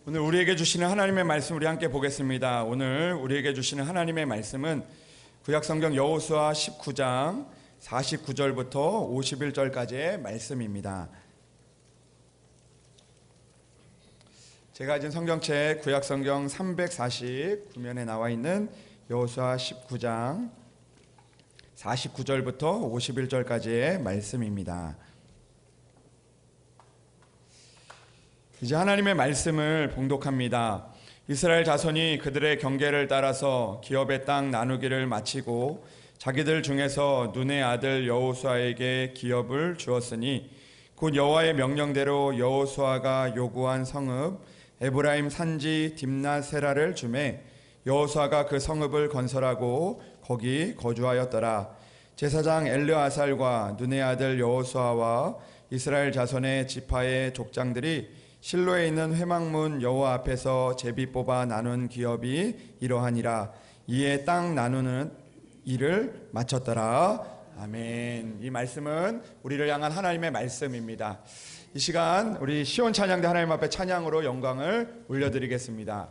오늘 우리에게 주시는 하나님의 말씀 우리 함께 보겠습니다. 오늘 우리에게 주시는 하나님의 말씀은 구약성경 여호수아 19장 49절부터 51절까지의 말씀입니다. 제가 가진 성경책 구약성경 349면에 나와 있는 여호수아 19장 49절부터 51절까지의 말씀입니다. 이제 하나님의 말씀을 봉독합니다. 이스라엘 자손이 그들의 경계를 따라서 기업의 땅 나누기를 마치고 자기들 중에서 눈의 아들 여호수아에게 기업을 주었으니 곧 여호와의 명령대로 여호수아가 요구한 성읍 에브라임 산지 딥나세라를 주매 여호수아가 그 성읍을 건설하고 거기 거주하였더라. 제사장 엘르아살과 눈의 아들 여호수아와 이스라엘 자손의 지파의 족장들이 실로에 있는 회막문 여호와 앞에서 제비 뽑아 나눈 기업이 이러하니라. 이에 땅 나누는 일을 마쳤더라. 아멘. 이 말씀은 우리를 향한 하나님의 말씀입니다. 이 시간 우리 시온 찬양대 하나님 앞에 찬양으로 영광을 올려드리겠습니다.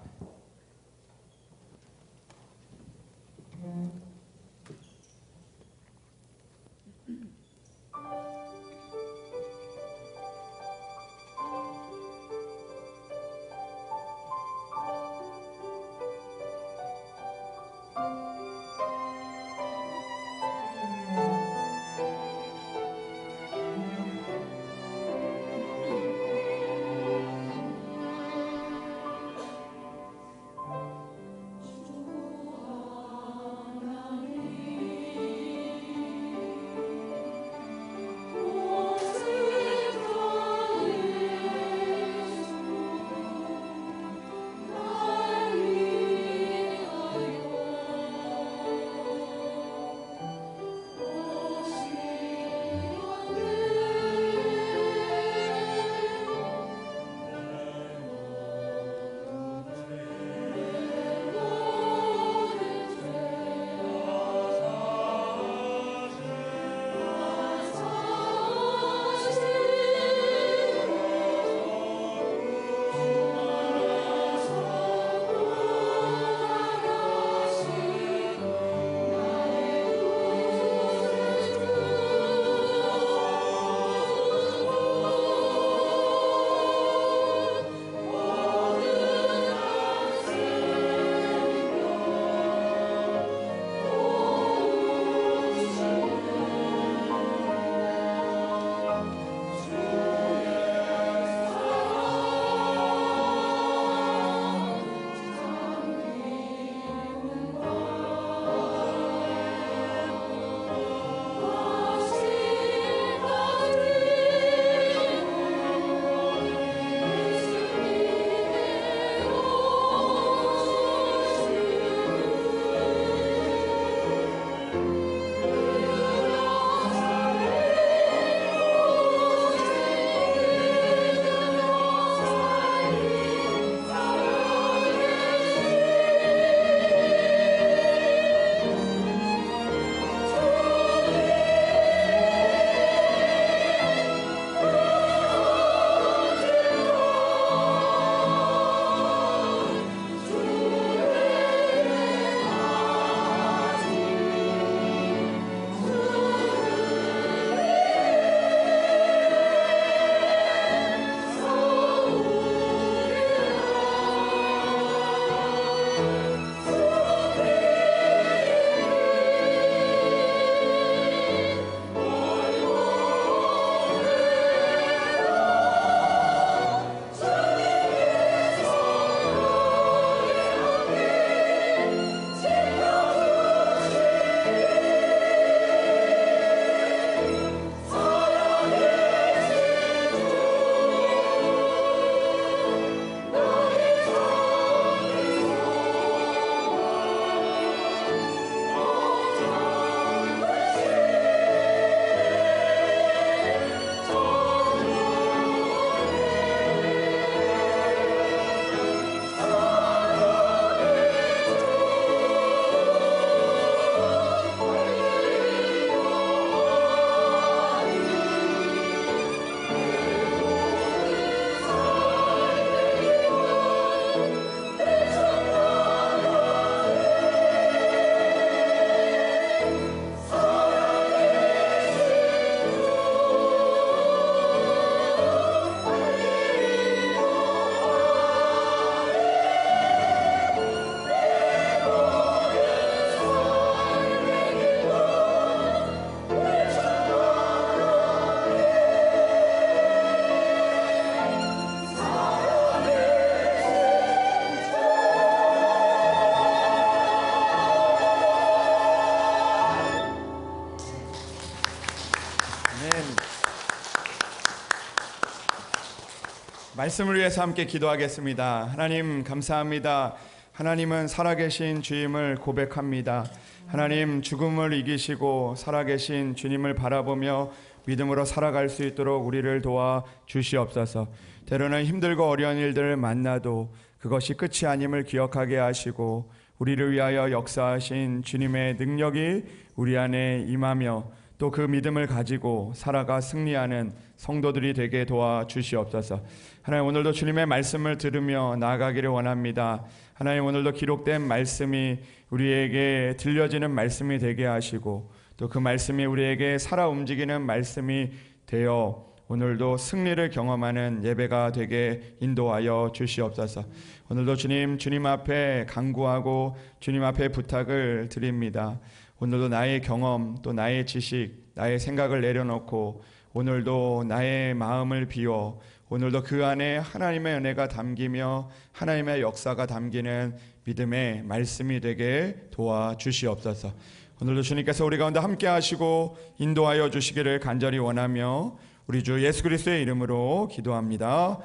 말씀을 위해서 함께 기도하겠습니다. 하나님 감사합니다. 하나님은 살아계신 주임을 고백합니다. 하나님 죽음을 이기시고 살아계신 주님을 바라보며 믿음으로 살아갈 수 있도록 우리를 도와 주시옵소서. 때로는 힘들고 어려운 일들을 만나도 그것이 끝이 아님을 기억하게 하시고 우리를 위하여 역사하신 주님의 능력이 우리 안에 임하며 또 그 믿음을 가지고 살아가 승리하는 성도들이 되게 도와 주시옵소서. 하나님 오늘도 주님의 말씀을 들으며 나아가기를 원합니다. 하나님 오늘도 기록된 말씀이 우리에게 들려지는 말씀이 되게 하시고 또 그 말씀이 우리에게 살아 움직이는 말씀이 되어 오늘도 승리를 경험하는 예배가 되게 인도하여 주시옵소서. 오늘도 주님 앞에 간구하고 주님 앞에 부탁을 드립니다. 오늘도 나의 경험 또 나의 지식 나의 생각을 내려놓고 오늘도 나의 마음을 비워 오늘도 그 안에 하나님의 은혜가 담기며 하나님의 역사가 담기는 믿음의 말씀이 되게 도와주시옵소서. 오늘도 주님께서 우리 가운데 함께 하시고 인도하여 주시기를 간절히 원하며 우리 주 예수 그리스도의 이름으로 기도합니다.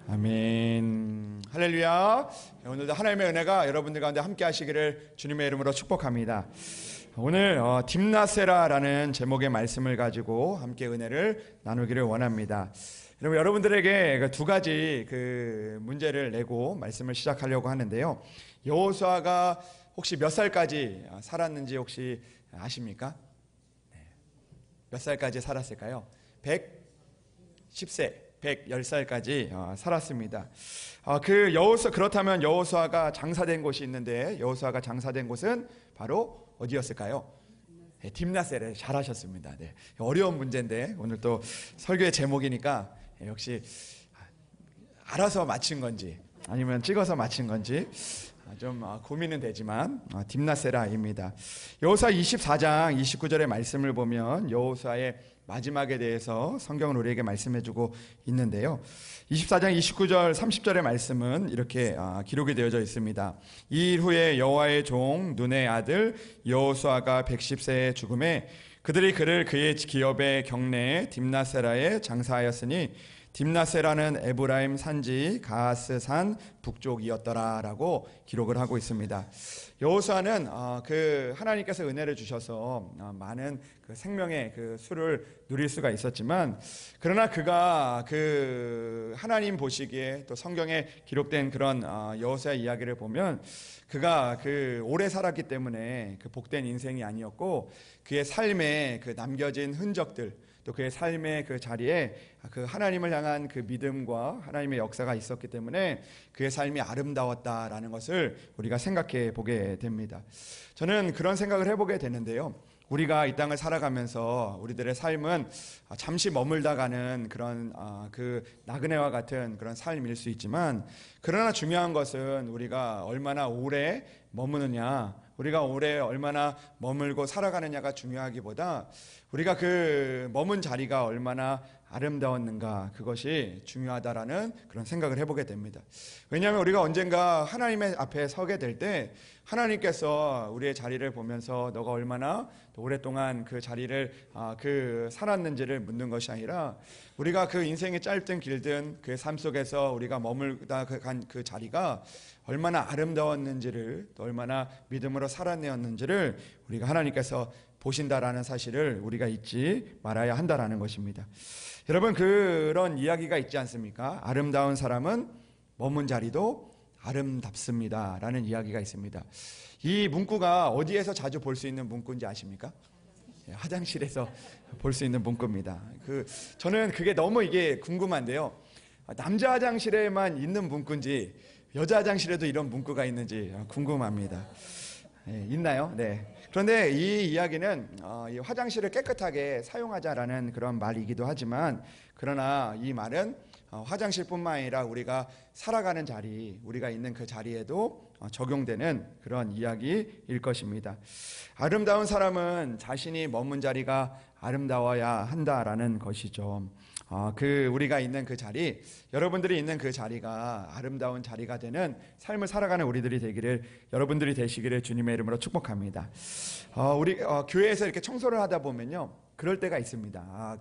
아멘. 할렐루야. 오늘도 하나님의 은혜가 여러분들 가운데 함께 하시기를 주님의 이름으로 축복합니다. 오늘 딥나세라라는 제목의 말씀을 가지고 함께 은혜를 나누기를 원합니다. 여러분들에게 두 가지 문제를 내고 말씀을 시작하려고 하는데요. 여호수아가 혹시 몇 살까지 살았는지 혹시 아십니까? 몇 살까지 살았을까요? 110세, 110살까지 살았습니다. 그렇다면 여호수아가 장사된 곳이 있는데 여호수아가 장사된 곳은 바로 어디였을까요? 딥나세를 잘하셨습니다. 네. 어려운 문제인데 오늘 또 설교의 제목이니까 역시 알아서 맞힌 건지 아니면 찍어서 맞힌 건지 좀 고민은 되지만 딥나세라입니다. 여호수아 24장 29절의 말씀을 보면 여호수아의 마지막에 대해서 성경은 우리에게 말씀해주고 있는데요. 24장 29절 30절의 말씀은 이렇게 기록이 되어져 있습니다. 이 일 후에 여호와의 종 눈의 아들 여호수아가 110세에 죽음에 그들이 그를 그의 기업의 경내에 딥나세라에 장사하였으니 딥나세라는 에브라임 산지 가하스 산 북쪽이었더라라고 기록을 하고 있습니다. 여호수아는 하나님께서 은혜를 주셔서 많은 생명의 수를 누릴 수가 있었지만 그러나 그가 하나님 보시기에 또 성경에 기록된 그런 여호수아 이야기를 보면 그가 오래 살았기 때문에 복된 인생이 아니었고 그의 삶에 남겨진 흔적들 또 그의 삶의 자리에 하나님을 향한 믿음과 하나님의 역사가 있었기 때문에 그의 삶이 아름다웠다라는 것을 우리가 생각해 보게 됩니다. 저는 그런 생각을 해보게 되는데요. 우리가 이 땅을 살아가면서 우리들의 삶은 잠시 머물다 가는 그런 나그네와 같은 그런 삶일 수 있지만 그러나 중요한 것은 우리가 얼마나 오래 머무느냐 우리가 오래 얼마나 머물고 살아가느냐가 중요하기보다 우리가 머문 자리가 얼마나 아름다웠는가 그것이 중요하다라는 그런 생각을 해보게 됩니다. 왜냐하면 우리가 언젠가 하나님의 앞에 서게 될 때 하나님께서 우리의 자리를 보면서 너가 얼마나 오랫동안 그 자리를 살았는지를 묻는 것이 아니라 우리가 인생이 짧든 길든 그 삶 속에서 우리가 머물다 간 그 자리가 얼마나 아름다웠는지를 또 얼마나 믿음으로 살아내었는지를 우리가 하나님께서 보신다라는 사실을 우리가 잊지 말아야 한다라는 것입니다. 여러분 그런 이야기가 있지 않습니까? 아름다운 사람은 머문 자리도 아름답습니다 라는 이야기가 있습니다. 이 문구가 어디에서 자주 볼 수 있는 문구인지 아십니까? 화장실에서 볼 수 있는 문구입니다. 저는 그게 너무 이게 궁금한데요. 남자 화장실에만 있는 문구인지 여자 화장실에도 이런 문구가 있는지 궁금합니다. 있나요? 네. 그런데 이 이야기는 이 화장실을 깨끗하게 사용하자라는 그런 말이기도 하지만 그러나 이 말은 화장실뿐만 아니라 우리가 살아가는 자리, 우리가 있는 그 자리에도 적용되는 그런 이야기일 것입니다. 아름다운 사람은 자신이 머문 자리가 아름다워야 한다라는 것이죠. 우리가 있는 그 자리, 여러분들이 있는 그 자리가 아름다운 자리가 되는 삶을 살아가는 우리들이 되기를, 여러분들이 되시기를 주님의 이름으로 축복합니다. 우리 교회에서 이렇게 청소를 하다 보면요, 그럴 때가 있습니다.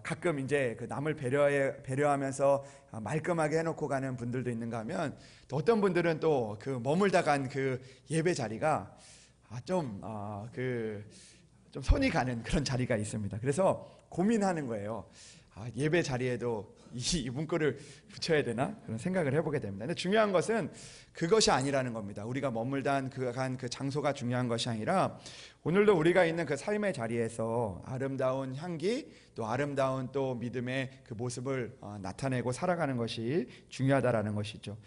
가끔 이제 그 남을 배려하면서 말끔하게 해놓고 가는 분들도 있는가 하면, 또 어떤 분들은 또 그 머물다 간 그 예배 자리가 좀 손이 가는 그런 자리가 있습니다. 그래서 고민하는 거예요. 예배 자리에도 이 문구를 붙여야 되나? 그런 생각을 해보게 됩니다. 근데 중요한 것은 그것이 아니라는 겁니다. 우리가 머물다 간 그 장소가 중요한 것이 아니라, 오늘도 우리가 있는 그 삶의 자리에서 아름다운 향기, 또 아름다운 또 믿음의 그 모습을 나타내고 살아가는 것이 중요하다라는 것이죠.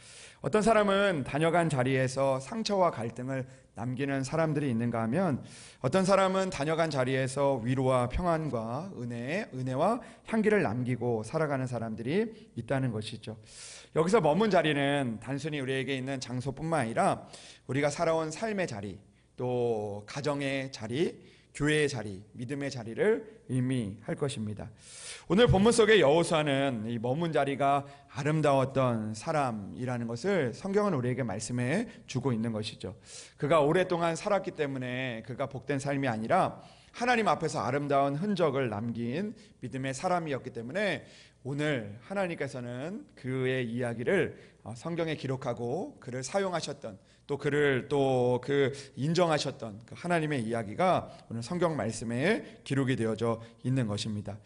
어떤 사람은 다녀간 자리에서 상처와 갈등을 남기는 사람들이 있는가 하면, 어떤 사람은 다녀간 자리에서 위로와 평안과 은혜와 향기를 남기고 살아가는 사람들이 있다는 것이죠. 여기서 머문 자리는 단순히 우리에게 있는 장소뿐만 아니라 우리가 살아온 삶의 자리, 또 가정의 자리, 교회의 자리, 믿음의 자리를 의미할 것입니다. 오늘 본문 속의 여호수아는 이 머문 자리가 아름다웠던 사람이라는 것을 성경은 우리에게 말씀해 주고 있는 것이죠. 그가 오랫동안 살았기 때문에 그가 복된 삶이 아니라 하나님 앞에서 아름다운 흔적을 남긴 믿음의 사람이었기 때문에 오늘 하나님께서는 그의 이야기를 성경에 기록하고 그를 사용하셨던, 또 그를 인정하셨던 그 하나님의 이야기가 오늘 성경 말씀에 기록이 되어져 있는 것입니다.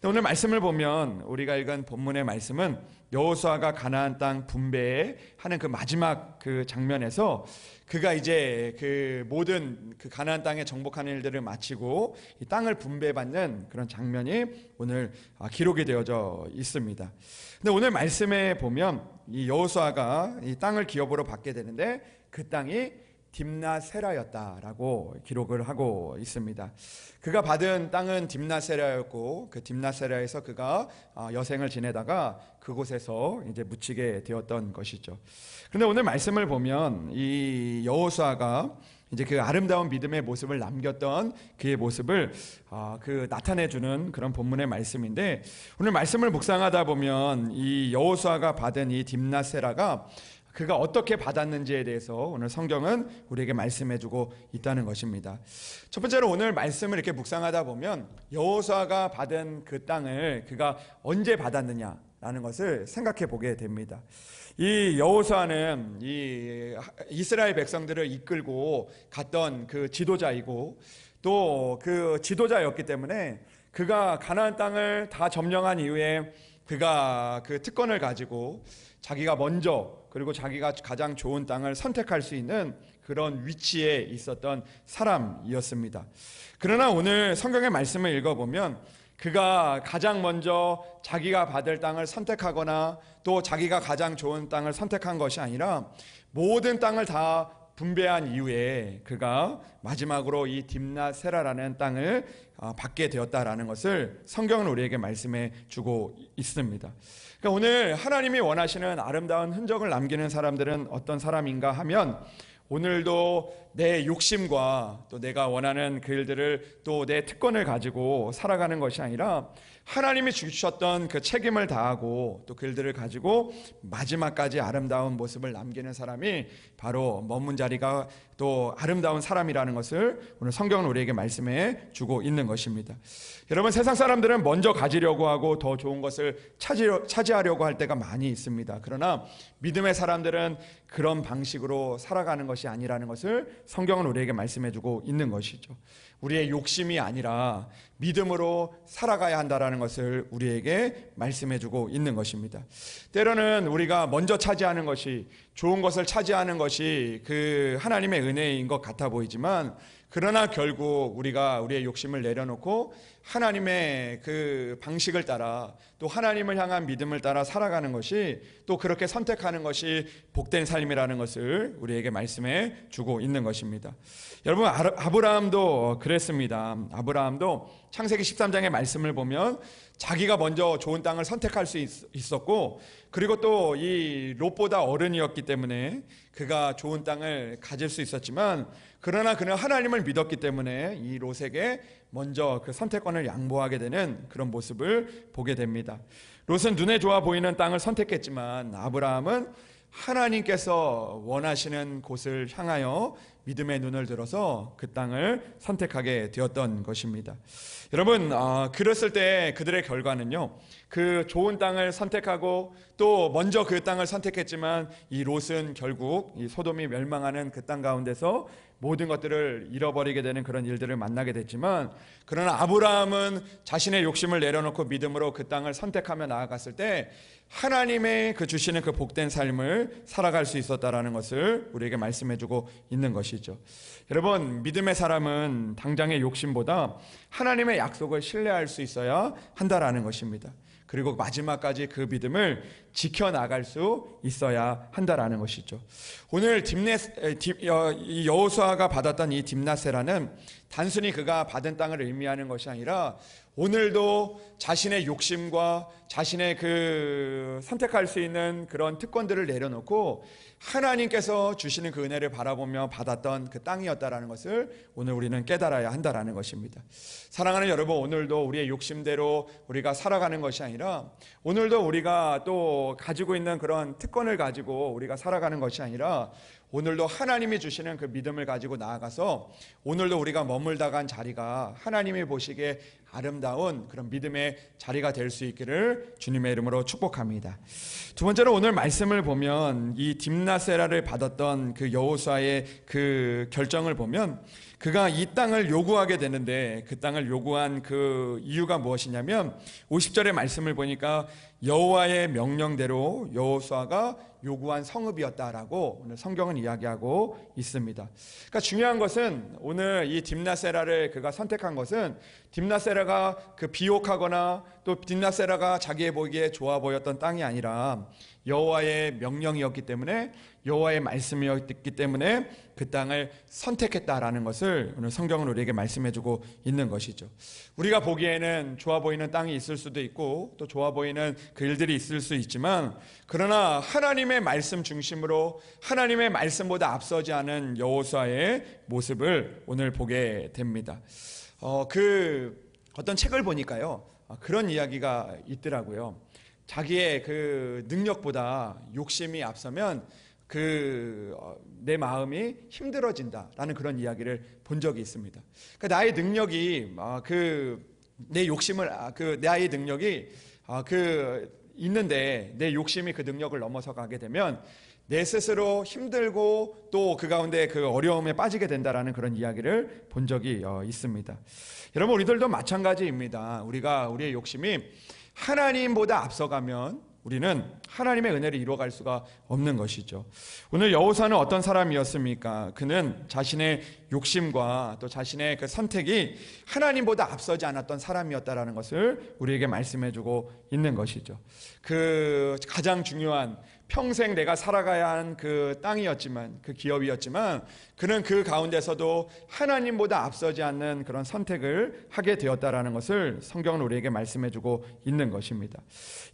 오늘 말씀을 보면, 우리가 읽은 본문의 말씀은 여호수아가 가나안 땅 분배하는 그 마지막 그 장면에서 그가 이제 그 모든 그 가나안 땅에 정복하는 일들을 마치고 이 땅을 분배받는 그런 장면이 오늘 기록이 되어져 있습니다. 근데 오늘 말씀에 보면 이 여호수아가 이 땅을 기업으로 받게 되는데, 그 땅이 딥나세라였다라고 기록을 하고 있습니다. 그가 받은 땅은 딥나세라였고, 그 딥나세라에서 그가 여생을 지내다가 그곳에서 이제 묻히게 되었던 것이죠. 그런데 오늘 말씀을 보면 이 여호수아가 이제 그 아름다운 믿음의 모습을 남겼던 그의 모습을 나타내주는 그런 본문의 말씀인데, 오늘 말씀을 묵상하다 보면 이 여호수아가 받은 이 딥나세라가 그가 어떻게 받았는지에 대해서 오늘 성경은 우리에게 말씀해주고 있다는 것입니다. 첫 번째로 오늘 말씀을 이렇게 묵상하다 보면 여호수아가 받은 그 땅을 그가 언제 받았느냐라는 것을 생각해 보게 됩니다. 이 여호수아는 이 이스라엘 백성들을 이끌고 갔던 그 지도자이고, 또 그 지도자였기 때문에 그가 가나안 땅을 다 점령한 이후에 그가 그 특권을 가지고 자기가 먼저, 그리고 자기가 가장 좋은 땅을 선택할 수 있는 그런 위치에 있었던 사람이었습니다. 그러나 오늘 성경의 말씀을 읽어보면 그가 가장 먼저 자기가 받을 땅을 선택하거나 또 자기가 가장 좋은 땅을 선택한 것이 아니라 모든 땅을 다 분배한 이후에 그가 마지막으로 이 딥나세라라는 땅을 받게 되었다라는 것을 성경은 우리에게 말씀해 주고 있습니다. 그러니까 오늘 하나님이 원하시는 아름다운 흔적을 남기는 사람들은 어떤 사람인가 하면, 오늘도 내 욕심과 또 내가 원하는 그 일들을, 또 내 특권을 가지고 살아가는 것이 아니라 하나님이 주셨던 그 책임을 다하고 또 그 일들을 가지고 마지막까지 아름다운 모습을 남기는 사람이 바로 머문 자리가 또 아름다운 사람이라는 것을 오늘 성경은 우리에게 말씀해 주고 있는 것입니다. 여러분, 세상 사람들은 먼저 가지려고 하고 더 좋은 것을 차지하려고 할 때가 많이 있습니다. 그러나 믿음의 사람들은 그런 방식으로 살아가는 것이 아니라는 것을 성경은 우리에게 말씀해 주고 있는 것이죠. 우리의 욕심이 아니라 믿음으로 살아가야 한다라는 것을 우리에게 말씀해 주고 있는 것입니다. 때로는 우리가 먼저 차지하는 것이, 좋은 것을 차지하는 것이 그 하나님의 은혜인 것 같아 보이지만, 그러나 결국 우리가 우리의 욕심을 내려놓고 하나님의 그 방식을 따라, 또 하나님을 향한 믿음을 따라 살아가는 것이, 또 그렇게 선택하는 것이 복된 삶이라는 것을 우리에게 말씀해 주고 있는 것입니다. 여러분, 아브라함도 그랬습니다. 아브라함도 창세기 13장의 말씀을 보면 자기가 먼저 좋은 땅을 선택할 수 있었고, 그리고 또 이 롯보다 어른이었기 때문에 그가 좋은 땅을 가질 수 있었지만, 그러나 그는 하나님을 믿었기 때문에 이 롯에게 먼저 그 선택권을 양보하게 되는 그런 모습을 보게 됩니다. 롯은 눈에 좋아 보이는 땅을 선택했지만 아브라함은 하나님께서 원하시는 곳을 향하여 믿음의 눈을 들어서 그 땅을 선택하게 되었던 것입니다. 여러분, 그랬을 때 그들의 결과는요, 그 좋은 땅을 선택하고 또 먼저 그 땅을 선택했지만 이 롯은 결국 이 소돔이 멸망하는 그 땅 가운데서 모든 것들을 잃어버리게 되는 그런 일들을 만나게 됐지만, 그러나 아브라함은 자신의 욕심을 내려놓고 믿음으로 그 땅을 선택하며 나아갔을 때 하나님의 그 주시는 그 복된 삶을 살아갈 수 있었다라는 것을 우리에게 말씀해주고 있는 것이죠. 여러분, 믿음의 사람은 당장의 욕심보다 하나님의 약속을 신뢰할 수 있어야 한다라는 것입니다. 그리고 마지막까지 그 믿음을 지켜나갈 수 있어야 한다라는 것이죠. 오늘 여호수아가 받았던 이 딥나세라는 단순히 그가 받은 땅을 의미하는 것이 아니라 오늘도 자신의 욕심과 자신의 그 선택할 수 있는 그런 특권들을 내려놓고 하나님께서 주시는 그 은혜를 바라보며 받았던 그 땅이었다라는 것을 오늘 우리는 깨달아야 한다라는 것입니다. 사랑하는 여러분, 오늘도 우리의 욕심대로 우리가 살아가는 것이 아니라, 오늘도 우리가 또 가지고 있는 그런 특권을 가지고 우리가 살아가는 것이 아니라, 오늘도 하나님이 주시는 그 믿음을 가지고 나아가서 오늘도 우리가 머물다 간 자리가 하나님이 보시기에 아름다운 그런 믿음의 자리가 될 수 있기를 주님의 이름으로 축복합니다. 두 번째로 오늘 말씀을 보면 이 딥나세라를 받았던 그 여호수아의 그 결정을 보면 그가 이 땅을 요구하게 되는데, 그 땅을 요구한 그 이유가 무엇이냐면 50절의 말씀을 보니까 여호와의 명령대로 여호수아가 요구한 성읍이었다라고 오늘 성경은 이야기하고 있습니다. 그러니까 중요한 것은 오늘 이 딥나세라를 그가 선택한 것은 딥나세라가 그 비옥하거나 또 딥나세라가 자기의 보기에 좋아 보였던 땅이 아니라 여호와의 명령이었기 때문에, 여호와의 말씀이었기 때문에 그 땅을 선택했다라는 것을 오늘 성경은 우리에게 말씀해주고 있는 것이죠. 우리가 보기에는 좋아 보이는 땅이 있을 수도 있고 또 좋아 보이는 그 일들이 있을 수 있지만, 그러나 하나님의 말씀 중심으로 하나님의 말씀보다 앞서지 않은 여호수아의 모습을 오늘 보게 됩니다. 어떤 책을 보니까요, 그런 이야기가 있더라고요. 자기의 그 능력보다 욕심이 앞서면 내 마음이 힘들어진다라는 그런 이야기를 본 적이 있습니다. 그러니까 나의 능력이 나의 능력이 있는데 내 욕심이 그 능력을 넘어서 가게 되면 내 스스로 힘들고 또 그 가운데 그 어려움에 빠지게 된다라는 그런 이야기를 본 적이 있습니다. 여러분, 우리들도 마찬가지입니다. 우리의 욕심이 하나님보다 앞서가면 우리는 하나님의 은혜를 이루어갈 수가 없는 것이죠. 오늘 여호수아는 어떤 사람이었습니까? 그는 자신의 욕심과 또 자신의 그 선택이 하나님보다 앞서지 않았던 사람이었다라는 것을 우리에게 말씀해주고 있는 것이죠. 그 가장 중요한 평생 내가 살아가야 한 그 땅이었지만, 그 기업이었지만, 그는 그 가운데서도 하나님보다 앞서지 않는 그런 선택을 하게 되었다라는 것을 성경은 우리에게 말씀해주고 있는 것입니다.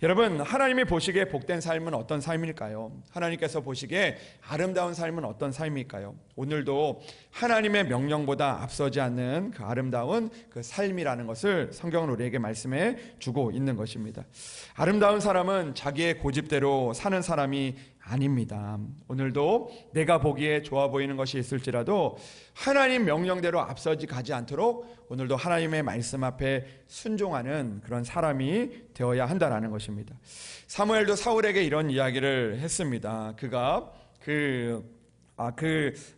여러분, 하나님이 보시기에 복된 삶은 어떤 삶일까요? 하나님께서 보시기에 아름다운 삶은 어떤 삶일까요? 오늘도 하나님의 명령보다 앞서지 않는 그 아름다운 그 삶이라는 것을 성경은 우리에게 말씀해 주고 있는 것입니다. 아름다운 사람은 자기의 고집대로 사는 사람이 아닙니다. 오늘도 내가 보기에 좋아 보이는 것이 있을지라도 하나님 명령대로 앞서지 가지 않도록 오늘도 하나님의 말씀 앞에 순종하는 그런 사람이 되어야 한다라는 것입니다. 사무엘도 사울에게 이런 이야기를 했습니다. 그가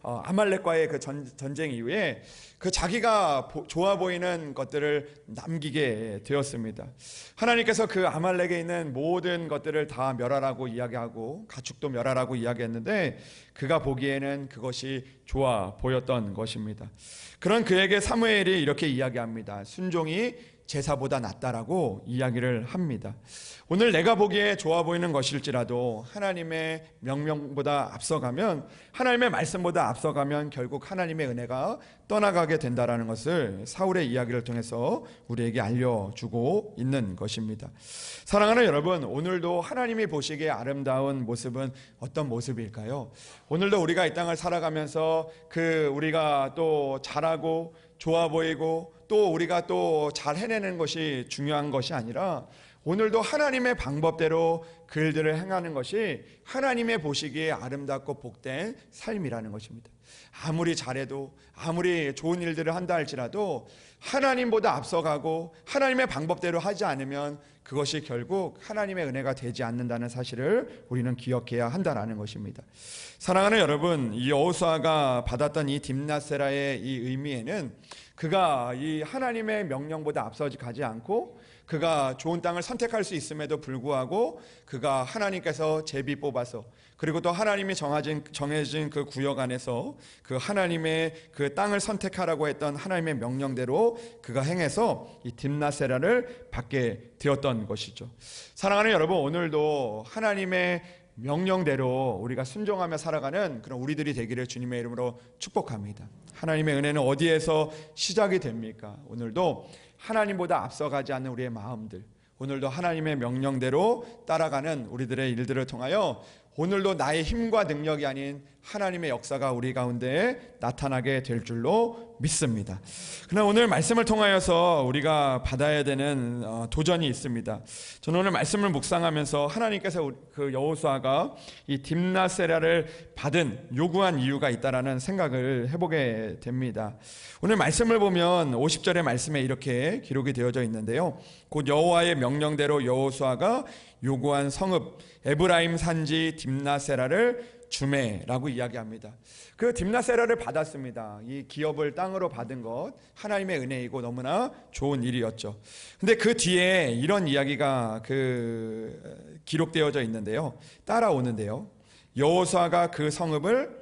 아말렉과의 그 전쟁 이후에 그 자기가 좋아 보이는 것들을 남기게 되었습니다. 하나님께서 그 아말렉에 있는 모든 것들을 다 멸하라고 이야기하고 가축도 멸하라고 이야기했는데 그가 보기에는 그것이 좋아 보였던 것입니다. 그런 그에게 사무엘이 이렇게 이야기합니다. 순종이 제사보다 낫다라고 이야기를 합니다. 오늘 내가 보기에 좋아 보이는 것일지라도 하나님의 명령보다 앞서가면, 하나님의 말씀보다 앞서가면 결국 하나님의 은혜가 떠나가게 된다라는 것을 사울의 이야기를 통해서 우리에게 알려주고 있는 것입니다. 사랑하는 여러분, 오늘도 하나님이 보시기에 아름다운 모습은 어떤 모습일까요? 오늘도 우리가 이 땅을 살아가면서 우리가 또 잘하고 좋아 보이고 또 우리가 또 잘 해내는 것이 중요한 것이 아니라, 오늘도 하나님의 방법대로 그 일들을 행하는 것이 하나님의 보시기에 아름답고 복된 삶이라는 것입니다. 아무리 잘해도, 아무리 좋은 일들을 한다 할지라도 하나님보다 앞서가고 하나님의 방법대로 하지 않으면 그것이 결국 하나님의 은혜가 되지 않는다는 사실을 우리는 기억해야 한다는 것입니다. 사랑하는 여러분, 이 여호수아가 받았던 이 딥낫세라의 이 의미에는, 그가 이 하나님의 명령보다 앞서지 가지 않고 그가 좋은 땅을 선택할 수 있음에도 불구하고 그가 하나님께서 제비 뽑아서, 그리고 또 하나님이 정해진 그 구역 안에서 그 하나님의 그 땅을 선택하라고 했던 하나님의 명령대로 그가 행해서 이 딥낫세라를 받게 되었던 것이죠. 사랑하는 여러분, 오늘도 하나님의 명령대로 우리가 순종하며 살아가는 그런 우리들이 되기를 주님의 이름으로 축복합니다. 하나님의 은혜는 어디에서 시작이 됩니까? 오늘도 하나님보다 앞서가지 않는 우리의 마음들, 오늘도 하나님의 명령대로 따라가는 우리들의 일들을 통하여 오늘도 나의 힘과 능력이 아닌 하나님의 역사가 우리 가운데 나타나게 될 줄로 믿습니다. 그러나 오늘 말씀을 통하여서 우리가 받아야 되는 도전이 있습니다. 저는 오늘 말씀을 묵상하면서 하나님께서 그 여호수아가 이 딥낫세라를 받은 요구한 이유가 있다라는 생각을 해보게 됩니다. 오늘 말씀을 보면 50절의 말씀에 이렇게 기록이 되어져 있는데요. 곧 여호와의 명령대로 여호수아가 요구한 성읍 에브라임 산지 딥낫세라를 주매라고 이야기합니다. 그 딥낫세라를 받았습니다. 이 기업을 땅으로 받은 것 하나님의 은혜이고 너무나 좋은 일이었죠. 근데 그 뒤에 이런 이야기가 기록되어져 있는데요, 따라오는데요. 여호수아가 그 성읍을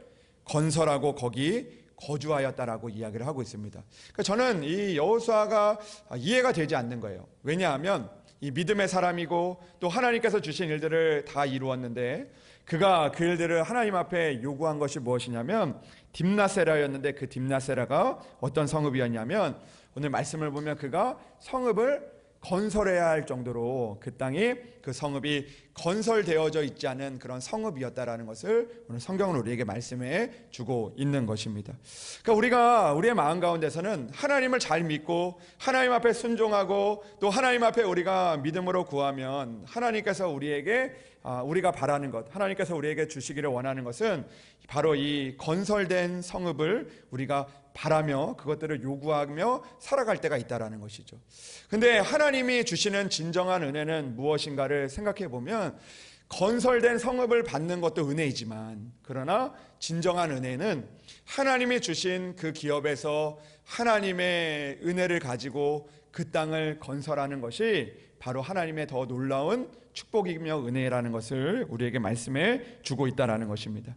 건설하고 거기 거주하였다라고 이야기를 하고 있습니다. 그러니까 저는 이 여호수아가 이해가 되지 않는 거예요. 왜냐하면 이 믿음의 사람이고 또 하나님께서 주신 일들을 다 이루었는데, 그가 그 일들을 하나님 앞에 요구한 것이 무엇이냐면 딥낫세라였는데, 그 딥낫세라가 어떤 성읍이었냐면, 오늘 말씀을 보면 그가 성읍을 건설해야 할 정도로 그 땅이, 그 성읍이 건설되어져 있지 않은 그런 성읍이었다라는 것을 오늘 성경은 우리에게 말씀해 주고 있는 것입니다. 그러니까 우리가 우리의 마음 가운데서는 하나님을 잘 믿고 하나님 앞에 순종하고 또 하나님 앞에 우리가 믿음으로 구하면 하나님께서 우리에게 우리가 바라는 것, 하나님께서 우리에게 주시기를 원하는 것은 바로 이 건설된 성읍을 우리가 바라며 그것들을 요구하며 살아갈 때가 있다라는 것이죠. 근데 하나님이 주시는 진정한 은혜는 무엇인가를 생각해 보면, 건설된 성읍을 받는 것도 은혜이지만, 그러나 진정한 은혜는 하나님이 주신 그 기업에서 하나님의 은혜를 가지고 그 땅을 건설하는 것이 바로 하나님의 더 놀라운 축복이며 은혜라는 것을 우리에게 말씀해 주고 있다라는 것입니다.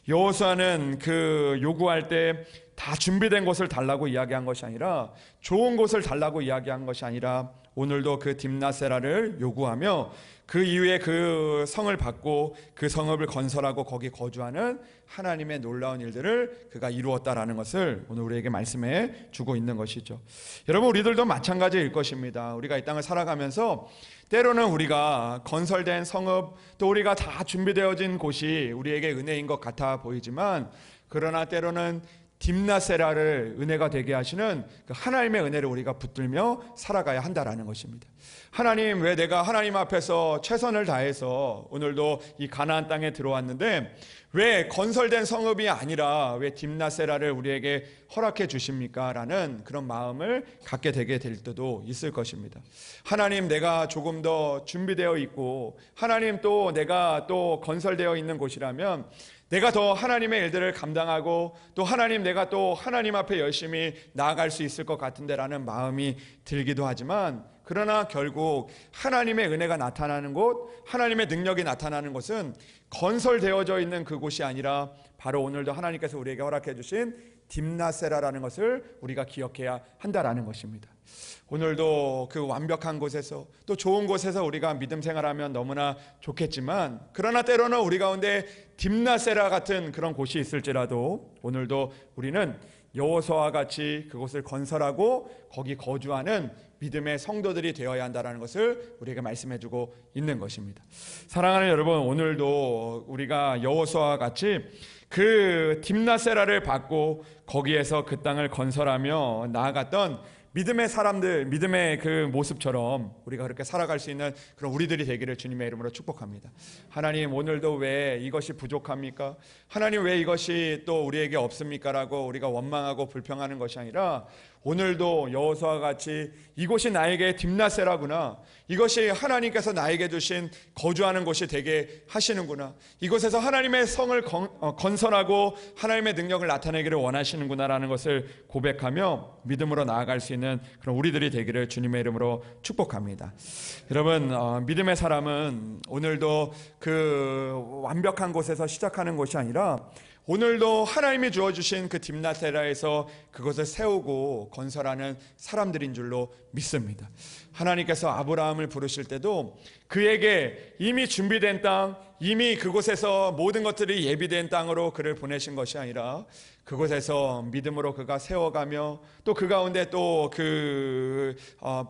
여호수아는 그 요구할 때 다 준비된 곳을 달라고 이야기한 것이 아니라, 좋은 곳을 달라고 이야기한 것이 아니라, 오늘도 그 딥낫세라를 요구하며 그 이후에 그 성을 받고 그 성읍을 건설하고 거기 거주하는 하나님의 놀라운 일들을 그가 이루었다라는 것을 오늘 우리에게 말씀해 주고 있는 것이죠. 여러분, 우리들도 마찬가지일 것입니다. 우리가 이 땅을 살아가면서 때로는 우리가 건설된 성읍, 또 우리가 다 준비되어진 곳이 우리에게 은혜인 것 같아 보이지만, 그러나 때로는 딥낫세라를 은혜가 되게 하시는 그 하나님의 은혜를 우리가 붙들며 살아가야 한다라는 것입니다. 하나님, 왜 내가 하나님 앞에서 최선을 다해서 오늘도 이 가나안 땅에 들어왔는데 왜 건설된 성읍이 아니라 왜 딥낫세라를 우리에게 허락해 주십니까? 라는 그런 마음을 갖게 되게 될 때도 있을 것입니다. 하나님, 내가 조금 더 준비되어 있고 하나님 또 내가 또 건설되어 있는 곳이라면 내가 더 하나님의 일들을 감당하고 또 하나님, 내가 또 하나님 앞에 열심히 나아갈 수 있을 것 같은데 라는 마음이 들기도 하지만, 그러나 결국 하나님의 은혜가 나타나는 곳, 하나님의 능력이 나타나는 곳은 건설되어져 있는 그곳이 아니라 바로 오늘도 하나님께서 우리에게 허락해 주신 딥낫세라라는 것을 우리가 기억해야 한다라는 것입니다. 오늘도 그 완벽한 곳에서 또 좋은 곳에서 우리가 믿음 생활하면 너무나 좋겠지만, 그러나 때로는 우리 가운데 딥나세라 같은 그런 곳이 있을지라도 오늘도 우리는 여호수아와 같이 그곳을 건설하고 거기 거주하는 믿음의 성도들이 되어야 한다는 것을 우리에게 말씀해주고 있는 것입니다. 사랑하는 여러분, 오늘도 우리가 여호수아와 같이 그 딥나세라를 받고 거기에서 그 땅을 건설하며 나아갔던 믿음의 사람들, 믿음의 그 모습처럼 우리가 그렇게 살아갈 수 있는 그런 우리들이 되기를 주님의 이름으로 축복합니다. 하나님, 오늘도 왜 이것이 부족합니까? 하나님, 왜 이것이 또 우리에게 없습니까? 라고 우리가 원망하고 불평하는 것이 아니라, 오늘도 여호수아와 같이 이곳이 나에게 딥나세라구나, 이것이 하나님께서 나에게 주신 거주하는 곳이 되게 하시는구나, 이곳에서 하나님의 성을 건설하고 하나님의 능력을 나타내기를 원하시는구나라는 것을 고백하며 믿음으로 나아갈 수 있는 그런 우리들이 되기를 주님의 이름으로 축복합니다. 여러분, 믿음의 사람은 오늘도 그 완벽한 곳에서 시작하는 것이 아니라 오늘도 하나님이 주어주신 그 딥나세라에서 그것을 세우고 건설하는 사람들인 줄로 믿습니다. 하나님께서 아브라함을 부르실 때도 그에게 이미 준비된 땅, 이미 그곳에서 모든 것들이 예비된 땅으로 그를 보내신 것이 아니라 그곳에서 믿음으로 그가 세워가며 또 그 가운데 또 그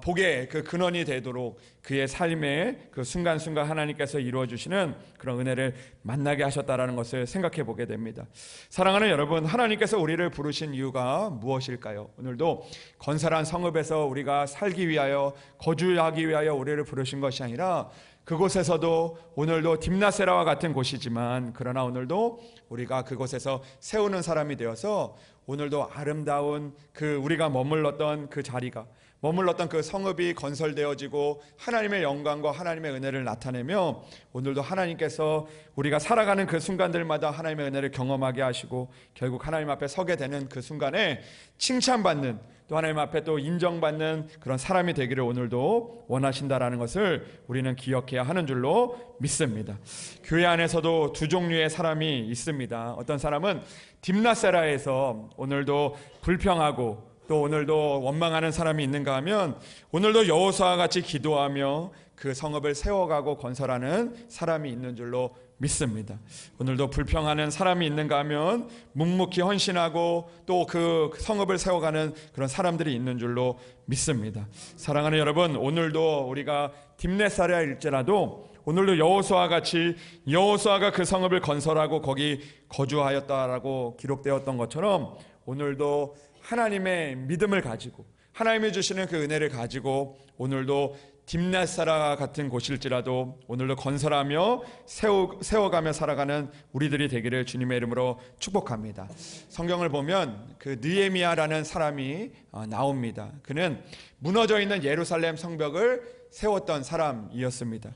복의 그 근원이 되도록 그의 삶의 그 순간순간 하나님께서 이루어주시는 그런 은혜를 만나게 하셨다라는 것을 생각해 보게 됩니다. 사랑하는 여러분, 하나님께서 우리를 부르신 이유가 무엇일까요? 오늘도 건설한 성읍에서 우리가 살기 위하여, 거주하기 위하여 우리를 부르신 것이 아니라 그곳에서도 오늘도 딥나세라와 같은 곳이지만, 그러나 오늘도 우리가 그곳에서 세우는 사람이 되어서 오늘도 아름다운 그 우리가 머물렀던 그 자리가, 머물렀던 그 성읍이 건설되어지고 하나님의 영광과 하나님의 은혜를 나타내며 오늘도 하나님께서 우리가 살아가는 그 순간들마다 하나님의 은혜를 경험하게 하시고 결국 하나님 앞에 서게 되는 그 순간에 칭찬받는, 또 하나님 앞에 또 인정받는 그런 사람이 되기를 오늘도 원하신다라는 것을 우리는 기억해야 하는 줄로 믿습니다. 교회 안에서도 두 종류의 사람이 있습니다. 어떤 사람은 딥나세라에서 오늘도 불평하고 또 오늘도 원망하는 사람이 있는가 하면, 오늘도 여호수아와 같이 기도하며 그 성읍을 세워가고 건설하는 사람이 있는 줄로 믿습니다. 오늘도 불평하는 사람이 있는가 하면 묵묵히 헌신하고 또 그 성읍을 세워가는 그런 사람들이 있는 줄로 믿습니다. 사랑하는 여러분, 오늘도 우리가 딥나세라일지라도 오늘도 여호수아와 같이 여호수아가 그 성읍을 건설하고 거기 거주하였다라고 기록되었던 것처럼 오늘도 하나님의 믿음을 가지고 하나님이 주시는 그 은혜를 가지고 오늘도 딥나세라 같은 곳일지라도 오늘도 건설하며 세워가며 살아가는 우리들이 되기를 주님의 이름으로 축복합니다. 성경을 보면 그 느헤미야라는 사람이 나옵니다. 그는 무너져 있는 예루살렘 성벽을 세웠던 사람이었습니다.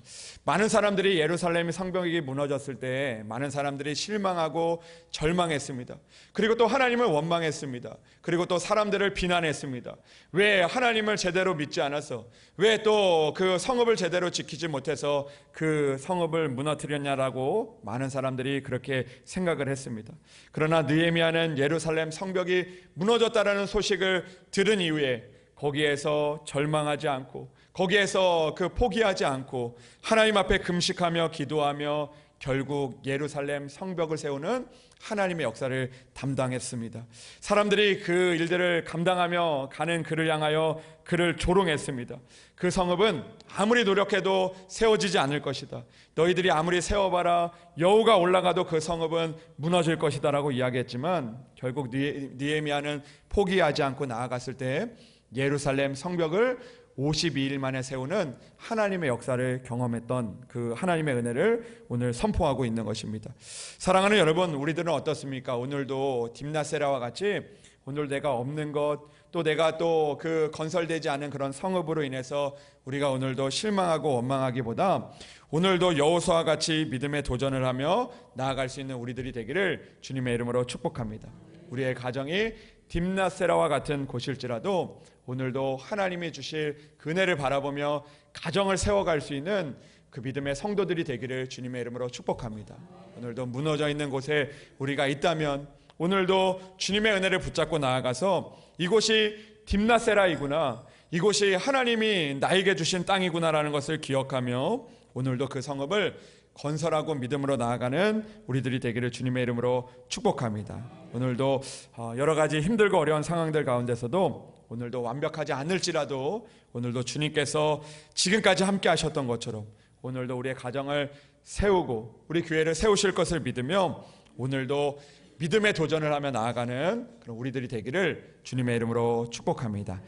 많은 사람들이 예루살렘 성벽이 무너졌을 때 많은 사람들이 실망하고 절망했습니다. 그리고 또 하나님을 원망했습니다. 그리고 또 사람들을 비난했습니다. 왜 하나님을 제대로 믿지 않아서, 왜 또 그 성읍을 제대로 지키지 못해서 그 성읍을 무너뜨렸냐라고 많은 사람들이 그렇게 생각을 했습니다. 그러나 느헤미야는 예루살렘 성벽이 무너졌다라는 소식을 들은 이후에 거기에서 절망하지 않고, 거기에서 그 포기하지 않고 하나님 앞에 금식하며 기도하며 결국 예루살렘 성벽을 세우는 하나님의 역사를 담당했습니다. 사람들이 그 일들을 감당하며 가는 그를 향하여 그를 조롱했습니다. 그 성읍은 아무리 노력해도 세워지지 않을 것이다. 너희들이 아무리 세워봐라 여호가 올라가도 그 성읍은 무너질 것이다 라고 이야기했지만, 결국 느헤미야는 포기하지 않고 나아갔을 때 예루살렘 성벽을 52일 만에 세우는 하나님의 역사를 경험했던 그 하나님의 은혜를 오늘 선포하고 있는 것입니다. 사랑하는 여러분, 우리들은 어떻습니까? 오늘도 딥나세라와 같이 오늘 내가 없는 것, 또 내가 또 그 건설되지 않은 그런 성읍으로 인해서 우리가 오늘도 실망하고 원망하기보다 오늘도 여호수아와 같이 믿음의 도전을 하며 나아갈 수 있는 우리들이 되기를 주님의 이름으로 축복합니다. 우리의 가정이 딥나세라와 같은 곳일지라도 오늘도 하나님이 주실 은혜를 바라보며 가정을 세워갈 수 있는 그 믿음의 성도들이 되기를 주님의 이름으로 축복합니다. 오늘도 무너져 있는 곳에 우리가 있다면 오늘도 주님의 은혜를 붙잡고 나아가서 이곳이 딥나세라이구나, 이곳이 하나님이 나에게 주신 땅이구나라는 것을 기억하며 오늘도 그 성읍을 건설하고 믿음으로 나아가는 우리들이 되기를 주님의 이름으로 축복합니다. 오늘도 여러 가지 힘들고 어려운 상황들 가운데서도 오늘도 완벽하지 않을지라도 오늘도 주님께서 지금까지 함께 하셨던 것처럼 오늘도 우리의 가정을 세우고 우리 교회를 세우실 것을 믿으며 오늘도 믿음의 도전을 하며 나아가는 그런 우리들이 되기를 주님의 이름으로 축복합니다.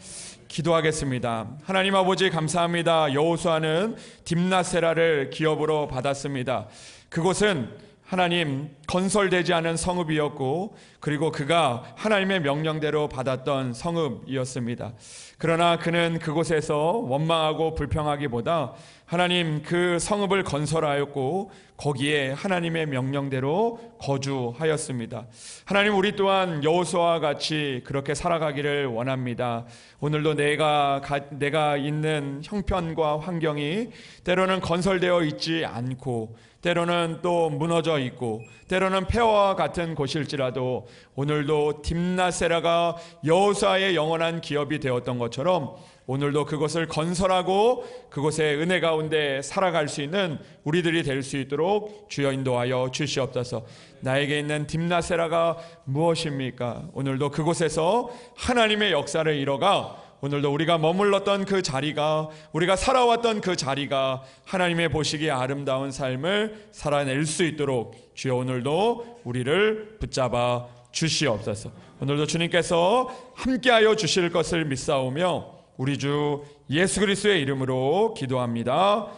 기도하겠습니다. 하나님 아버지 감사합니다. 여호수아는 딥나세라를 기업으로 받았습니다. 그곳은 하나님 건설되지 않은 성읍이었고 그리고 그가 하나님의 명령대로 받았던 성읍이었습니다. 그러나 그는 그곳에서 원망하고 불평하기보다 하나님 그 성읍을 건설하였고 거기에 하나님의 명령대로 거주하였습니다. 하나님 우리 또한 여호수아와 같이 그렇게 살아가기를 원합니다. 오늘도 내가 있는 형편과 환경이 때로는 건설되어 있지 않고 때로는 또 무너져 있고 때로는 폐허와 같은 곳일지라도 오늘도 딥나세라가 여호수아의 영원한 기업이 되었던 것처럼 오늘도 그것을 건설하고 그곳의 은혜 가운데 살아갈 수 있는 우리들이 될 수 있도록 주여 인도하여 주시옵소서. 나에게 있는 딥나세라가 무엇입니까? 오늘도 그곳에서 하나님의 역사를 이뤄가 오늘도 우리가 머물렀던 그 자리가 우리가 살아왔던 그 자리가 하나님의 보시기에 아름다운 삶을 살아낼 수 있도록 주여 오늘도 우리를 붙잡아 주시옵소서. 오늘도 주님께서 함께하여 주실 것을 믿사오며 우리 주 예수 그리스도의 이름으로 기도합니다.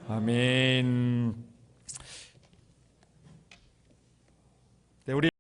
아멘. 네, 우리